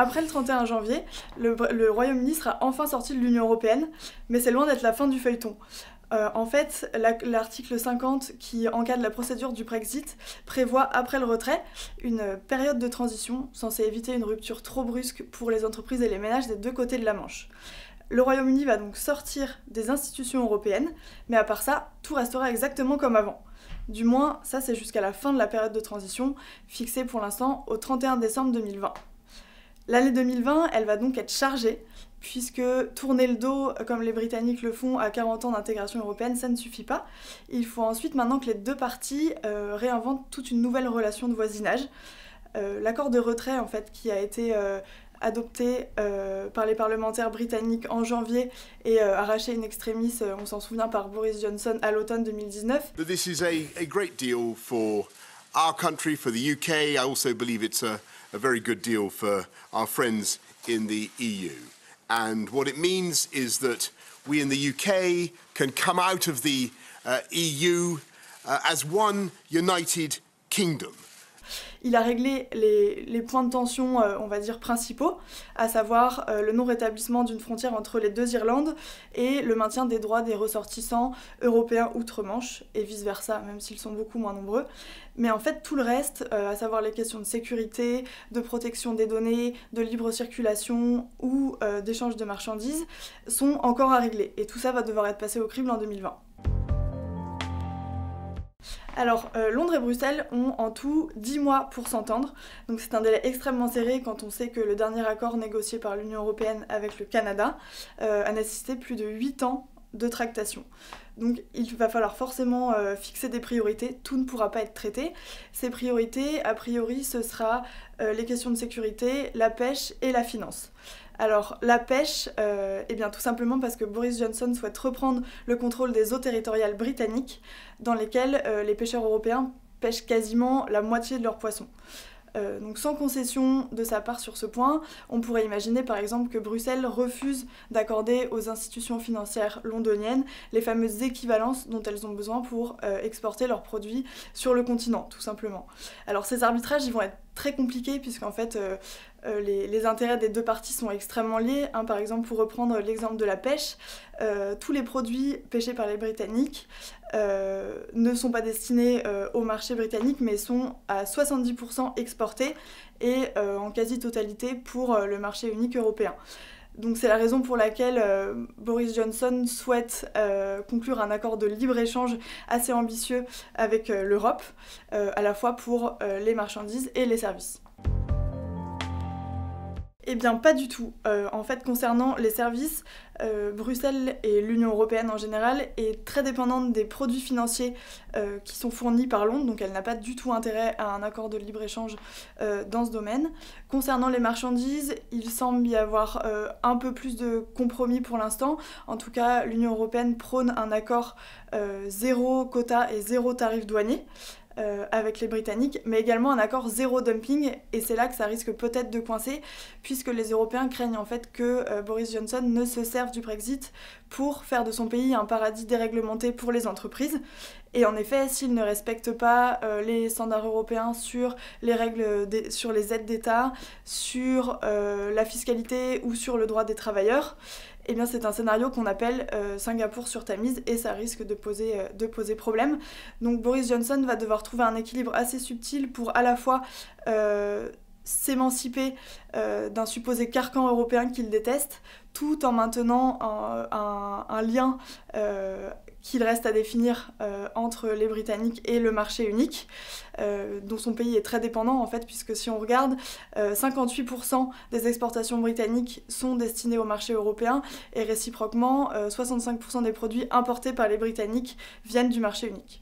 Après le 31 janvier, le Royaume-Uni sera enfin sorti de l'Union européenne, mais c'est loin d'être la fin du feuilleton. En fait, l'article 50 qui encadre la procédure du Brexit prévoit, après le retrait, une période de transition censée éviter une rupture trop brusque pour les entreprises et les ménages des deux côtés de la Manche. Le Royaume-Uni va donc sortir des institutions européennes, mais à part ça, tout restera exactement comme avant. Du moins, ça c'est jusqu'à la fin de la période de transition, fixée pour l'instant au 31 décembre 2020. L'année 2020, elle va donc être chargée, puisque tourner le dos, comme les Britanniques le font, à 40 ans d'intégration européenne, ça ne suffit pas. Il faut ensuite maintenant que les deux parties réinventent toute une nouvelle relation de voisinage. L'accord de retrait, en fait, qui a été adopté par les parlementaires britanniques en janvier et arraché in extremis, on s'en souvient, par Boris Johnson à l'automne 2019. This is a great deal for our country, for the UK. I also believe it's a very good deal for our friends in the EU. And what it means is that we in the UK can come out of the EU as one united kingdom. Il a réglé les points de tension, on va dire, principaux, à savoir le non-rétablissement d'une frontière entre les deux Irlandes et le maintien des droits des ressortissants européens outre-Manche, et vice-versa, même s'ils sont beaucoup moins nombreux. Mais en fait, tout le reste, à savoir les questions de sécurité, de protection des données, de libre circulation ou d'échange de marchandises, sont encore à régler. Et tout ça va devoir être passé au crible en 2020. Alors, Londres et Bruxelles ont en tout 10 mois pour s'entendre, donc c'est un délai extrêmement serré quand on sait que le dernier accord négocié par l'Union européenne avec le Canada a nécessité plus de 8 ans de tractation. Donc il va falloir forcément fixer des priorités, tout ne pourra pas être traité. Ces priorités, a priori, ce sera les questions de sécurité, la pêche et la finance. Alors la pêche, eh bien tout simplement parce que Boris Johnson souhaite reprendre le contrôle des eaux territoriales britanniques dans lesquelles les pêcheurs européens pêchent quasiment la moitié de leurs poissons. Donc sans concession de sa part sur ce point, on pourrait imaginer par exemple que Bruxelles refuse d'accorder aux institutions financières londoniennes les fameuses équivalences dont elles ont besoin pour exporter leurs produits sur le continent, tout simplement. Alors ces arbitrages, ils vont être très compliqués puisqu'en fait les intérêts des deux parties sont extrêmement liés. Par exemple, pour reprendre l'exemple de la pêche, tous les produits pêchés par les Britanniques ne sont pas destinés au marché britannique mais sont à 70% exportés et en quasi-totalité pour le marché unique européen. Donc c'est la raison pour laquelle Boris Johnson souhaite conclure un accord de libre-échange assez ambitieux avec l'Europe, à la fois pour les marchandises et les services. Eh bien pas du tout. En fait, concernant les services, Bruxelles et l'Union européenne en général est très dépendante des produits financiers qui sont fournis par Londres, donc elle n'a pas du tout intérêt à un accord de libre-échange dans ce domaine. Concernant les marchandises, il semble y avoir un peu plus de compromis pour l'instant. En tout cas, l'Union européenne prône un accord zéro quota et zéro tarif douanier avec les Britanniques, mais également un accord zéro dumping, et c'est là que ça risque peut-être de coincer, puisque les Européens craignent en fait que Boris Johnson ne se serve du Brexit pour faire de son pays un paradis déréglementé pour les entreprises. Et en effet, s'il ne respecte pas les standards européens sur les règles, sur les aides d'État, sur la fiscalité ou sur le droit des travailleurs, eh bien c'est un scénario qu'on appelle Singapour sur Tamise et ça risque de poser problème. Donc Boris Johnson va devoir trouver un équilibre assez subtil pour à la fois s'émanciper d'un supposé carcan européen qu'il déteste, tout en maintenant un lien qu'il reste à définir entre les Britanniques et le marché unique, dont son pays est très dépendant en fait, puisque si on regarde, 58% des exportations britanniques sont destinées au marché européen et réciproquement, 65% des produits importés par les Britanniques viennent du marché unique.